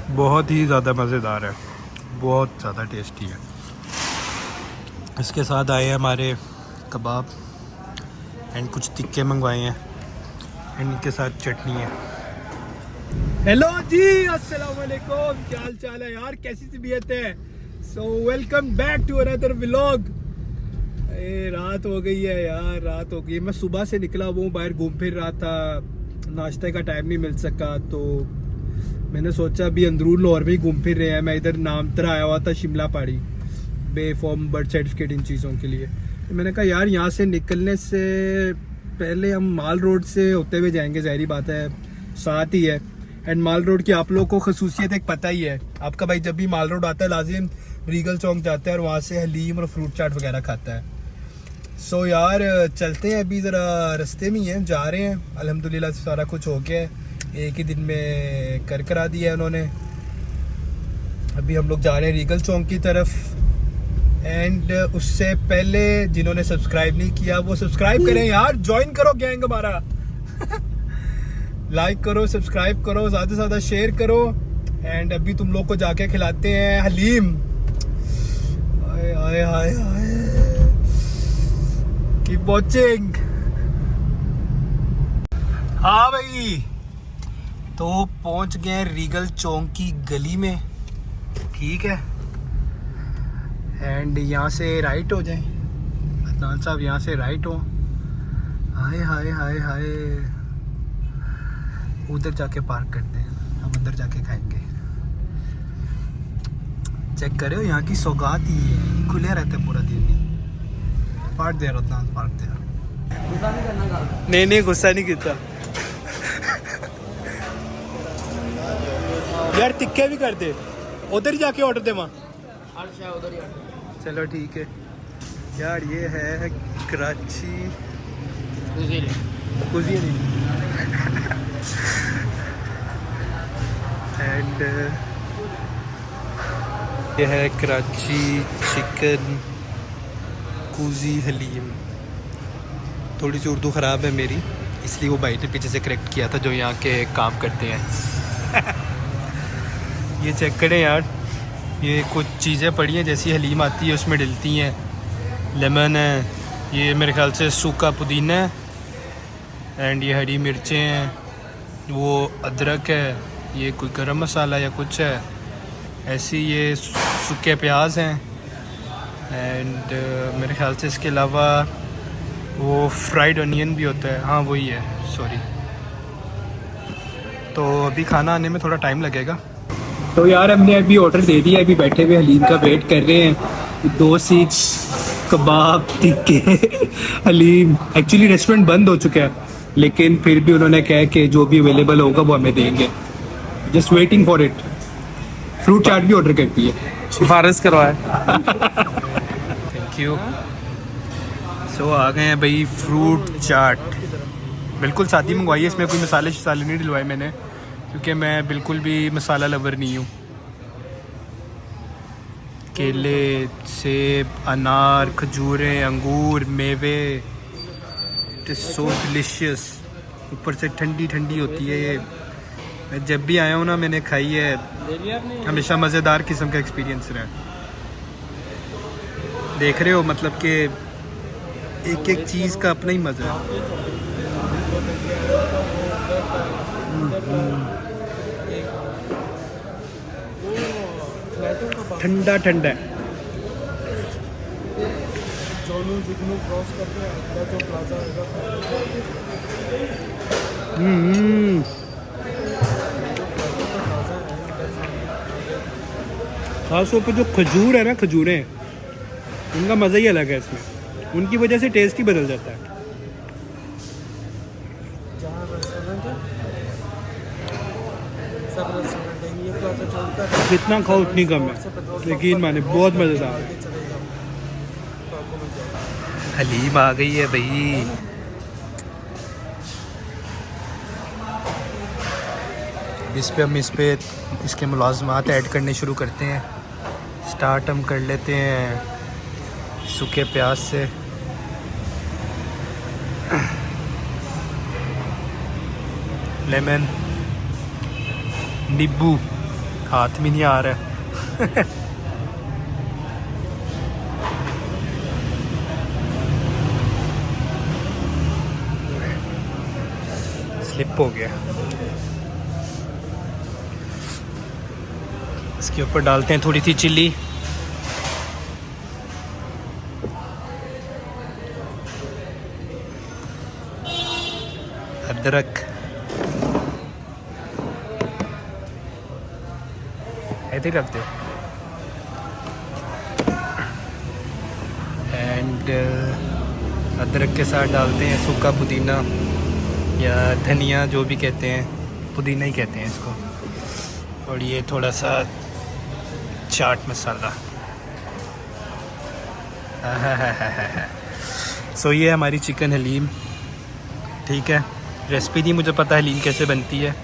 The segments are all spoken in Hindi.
बहुत ही ज़्यादा मज़ेदार है, बहुत ज़्यादा टेस्टी है। इसके साथ आए हैं हमारे कबाब एंड कुछ टिक्के मंगवाए हैं एंड इनके साथ चटनी है। हेलो जी, अस्सलाम वालेकुम, क्या हाल चाल है यार, कैसी तबीयत है? So welcome back to another vlog. रात हो गई है यार, रात हो गई। मैं सुबह से निकला वो बाहर घूम फिर रहा था, नाश्ते का टाइम नहीं मिल सका, तो मैंने सोचा अभी अंदरून लाहौर में ही घूम फिर रहे हैं। मैं इधर नामतरा आया हुआ था, शिमला पहाड़ी, बे फॉर्म बर्थ सर्टिफिकेट इन चीज़ों के लिए। तो मैंने कहा यार यहाँ से निकलने से पहले हम माल रोड से होते हुए जाएंगे, ज़ाहिरी बात है साथ ही है। एंड माल रोड की आप लोगों को खसूसियत एक पता ही है, आपका भाई जब भी माल रोड आता है लाजिम रीगल चौक जाता है और वहाँ से हलीम और फ्रूट चाट वगैरह खाता है। सो यार चलते हैं, अभी ज़रा रास्ते में ही हैं, जा रहे हैं। अल्हम्दुलिल्लाह सारा कुछ हो गया है, एक ही दिन में कर करा दिया है उन्होंने। अभी हम लोग जा रहे हैं रीगल चौक की तरफ। एंड उससे पहले जिन्होंने सब्सक्राइब नहीं किया वो सब्सक्राइब करें यार, ज्वाइन करो गैंग हमारा। लाइक करो, सब्सक्राइब करो, ज़्यादा से ज़्यादा शेयर करो। एंड अभी तुम लोग को जाके खिलाते हैं हलीम। आए आए आए आए, कीप वॉचिंग। हाँ भाई, तो पहुंच गए रीगल चौक की गली में, ठीक है। एंड यहाँ से राइट हो जाए, अदनान साहब यहाँ से राइट हो। हाय हाय हाय हाय, उधर जाके पार्क करते हैं, हम अंदर जाके खाएंगे। चेक करो यहाँ की सौगात ही है, खुले रहते हैं पूरा दिन। नहीं पार्क दे रहा, अदनान पार्क दे रहा। नहीं गुस्सा नहीं किया यार, टिक्के भी कर दे, उधर ही जाके ऑर्डर दे वहाँ। चलो ठीक है यार। ये है कराची कुजीन एंड ये है कराची चिकन कुजी हलीम। थोड़ी सी उर्दू ख़राब है मेरी, इसलिए वो भाई ने पीछे से करेक्ट किया था जो यहाँ के काम करते हैं। ये चेक करें यार, ये कुछ चीज़ें पड़ी हैं जैसी हलीम आती है उसमें डलती हैं। लेमन है, ये मेरे ख्याल से सूखा पुदीना है, एंड ये हरी मिर्चें हैं, वो अदरक है, ये कोई गरम मसाला या कुछ है ऐसी, ये सूखे प्याज हैं। एंड मेरे ख्याल से इसके अलावा वो फ्राइड अनियन भी होता है, हाँ वही है, सॉरी। तो अभी खाना आने में थोड़ा टाइम लगेगा। तो यार हमने अभी ऑर्डर दे दिया, अभी बैठे हुए हलीम का वेट कर रहे हैं। 2 सीख कबाब टिक्के हलीम। एक्चुअली रेस्टोरेंट बंद हो चुका है, लेकिन फिर भी उन्होंने कहा कि जो भी अवेलेबल होगा वो हमें देंगे। Just waiting for it. Fruit chaat भी ऑर्डर करती है, सिफारिश करवाए। Thank you. सो आ गए हैं भाई फ्रूट चाट, बिल्कुल सादी मंगवाई है, इसमें कोई मसाले शसाले नहीं डलवाए मैंने, क्योंकि मैं बिल्कुल भी मसाला लवर नहीं हूँ। केले, सेब, अनार, खजूरें, अंगूर, मेवे, इट इज़ सो डिलीशियस। ऊपर से ठंडी ठंडी होती है ये। मैं जब भी आया हूँ ना मैंने खाई है, हमेशा मज़ेदार किस्म का एक्सपीरियंस रहा। देख रहे हो, मतलब कि एक एक चीज़ का अपना ही मज़ा है। ठंडा ठंडा है। खासतौर पर जो खजूर है ना, खजूरें, उनका मज़ा ही अलग है इसमें, उनकी वजह से टेस्ट ही बदल जाता है। जितना खाओ उतनी कम है, यकीन माने बहुत मज़ेदार है। हलीम आ गई है भाई। इस पे इसके मुलाजमात ऐड करने शुरू करते हैं। स्टार्ट हम कर लेते हैं सूखे प्याज से। लेमन, नींबू, हाथ भी नहीं आ रहा है। स्लिप हो गया। इसके ऊपर डालते हैं थोड़ी सी चिल्ली, अदरक, ऐसे ही रखते हो। एंड अदरक के साथ डालते हैं सूखा पुदीना या धनिया, जो भी कहते हैं, पुदीना ही कहते हैं इसको। और ये थोड़ा सा चाट मसाला। सो ये हमारी चिकन हलीम, ठीक है। रेसिपी नहीं मुझे पता हलीम कैसे बनती है,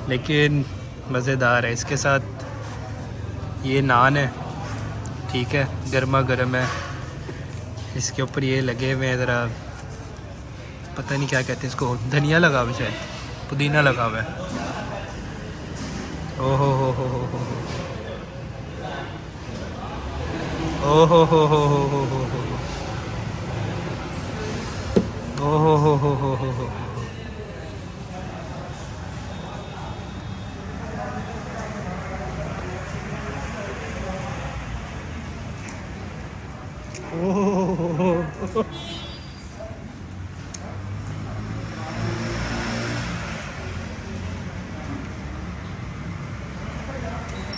लेकिन मज़ेदार है। इसके साथ ये नान है, ठीक है, गर्मा गर्म है। इसके ऊपर ये लगे हुए हैं, ज़रा पता नहीं क्या कहते हैं इसको, धनिया लगा हुआ है शायद, पुदीना लगा हुआ है। ओ हो हो हो हो ओ हो हो हो हो हो हो हो ओ हो हो हो हो हो हो।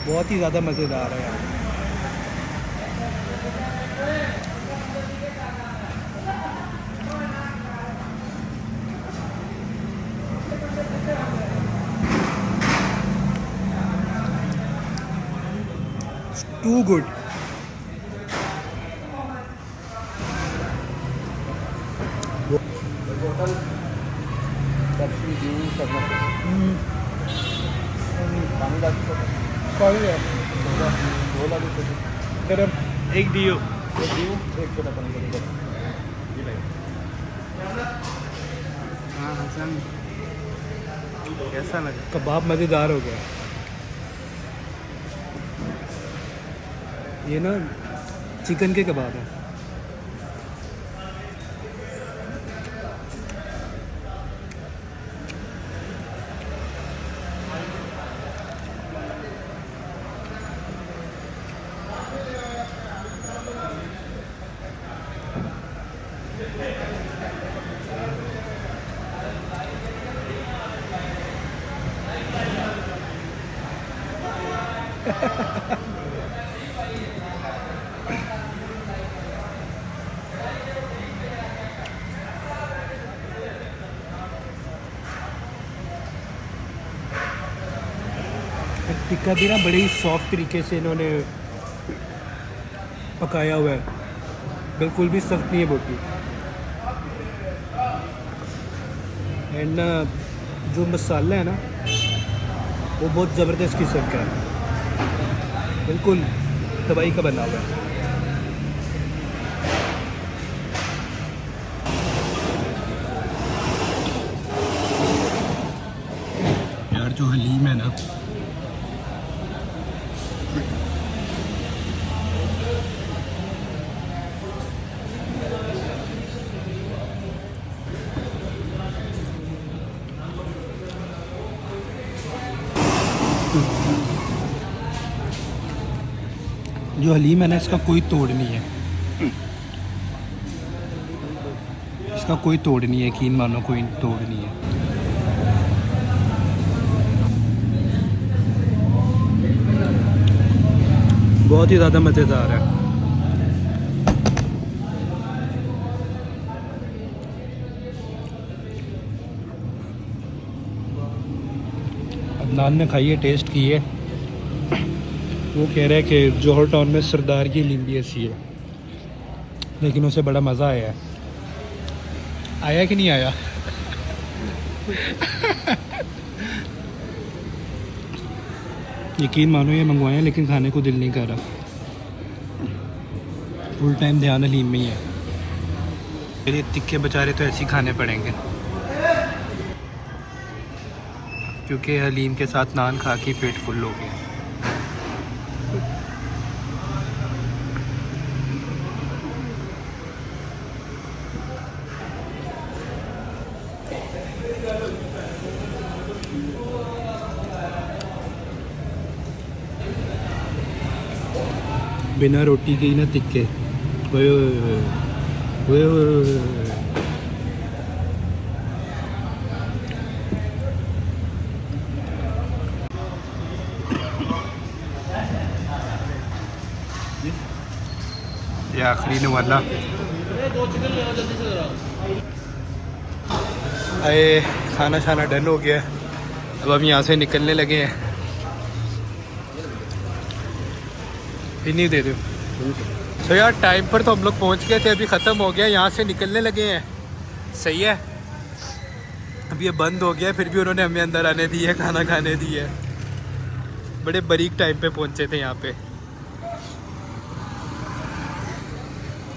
बहुत ही ज़्यादा मज़ेदार है यार। Too good. एक दियो, हाँ हसन, कैसा लगा? कबाब मज़ेदार हो गया। ये ना चिकन के कबाब है। टिक्का भी ना बड़े ही सॉफ्ट तरीके से इन्होंने पकाया हुआ है, बिल्कुल भी सख्त नहीं है बोटी। एंड ना जो मसाला है ना वो बहुत ज़बरदस्त किस्म का है, बिल्कुल तबाही का बना हुआ है। यार जो हलीम है ना, जो हलीम है ना, इसका कोई तोड़ नहीं है, इसका कोई तोड़ नहीं है, यकीन मानो कोई तोड़ नहीं है। बहुत ही ज़्यादा मज़ेदार है। अदनान ने खाई है, टेस्ट की है, वो कह रहा है कि जौहर टाउन में सरदार की हलीम भी ऐसी है, लेकिन उसे बड़ा मज़ा आया है। आया कि नहीं आया? यकीन मानो ये मंगवाए हैं, लेकिन खाने को दिल नहीं कर रहा। फुल टाइम ध्यान हलीम में ही है। मेरे तिक्के बेचारे तो ऐसे ही खाने पड़ेंगे। क्योंकि हलीम के साथ नान खा के पेट फुल हो गया। बिना रोटी के ही ना टिक्के। ओए ओए ओए ओए ओए ओए। ये आखिरी वाला अरे खाना शाना डन हो गया। अब हम यहाँ से निकलने लगे हैं। नहीं दे दो। तो यार टाइम पर तो हम लोग पहुँच गए थे, अभी ख़त्म हो गया, यहाँ से निकलने लगे हैं। सही है, अब ये बंद हो गया, फिर भी उन्होंने हमें अंदर आने दी है, खाना खाने दी है। बड़े बारीक टाइम पे पहुँचे थे यहाँ पे।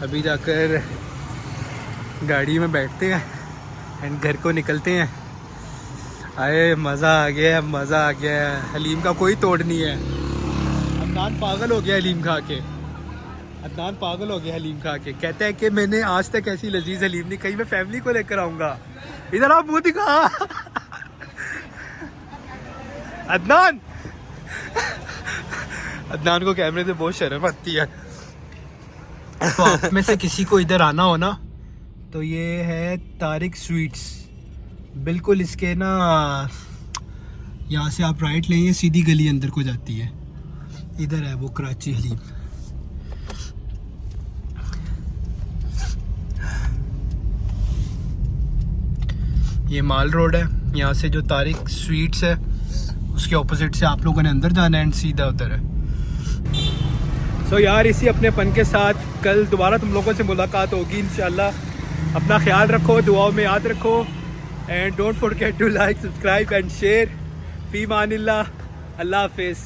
अभी जाकर गाड़ी में बैठते हैं एंड घर को निकलते हैं। आए मज़ा आ गया, मज़ा आ गया। हलीम का कोई तोड़ नहीं है। अदनान पागल हो गया हलीम खा के। अदनान पागल हो गया हलीम खा के। कहता है कि मैंने आज तक ऐसी लजीज हलीम नहीं खाई, मैं फैमिली को लेकर आऊँगा। इधर आप मुँह दिखा। अदनान अदनान को कैमरे से बहुत शर्म आती है। तो आप में से किसी को इधर आना हो ना, तो ये है तारिक स्वीट्स। बिल्कुल इसके ना यहाँ से आप राइट लेंगे, सीधी गली अंदर को जाती है, इधर है वो कराची हलीम। ये माल रोड है। यहाँ से जो तारिक स्वीट्स है उसके ऑपोजिट से आप लोगों ने अंदर जाना है एंड सीधा उधर है। सो यार इसी अपनेपन के साथ कल दोबारा तुम लोगों से मुलाकात होगी इंशाल्लाह। अपना ख्याल रखो, दुआओं में याद रखो and don't forget to like, subscribe and share. फी मानिल्लाह, अल्लाह हाफिज़।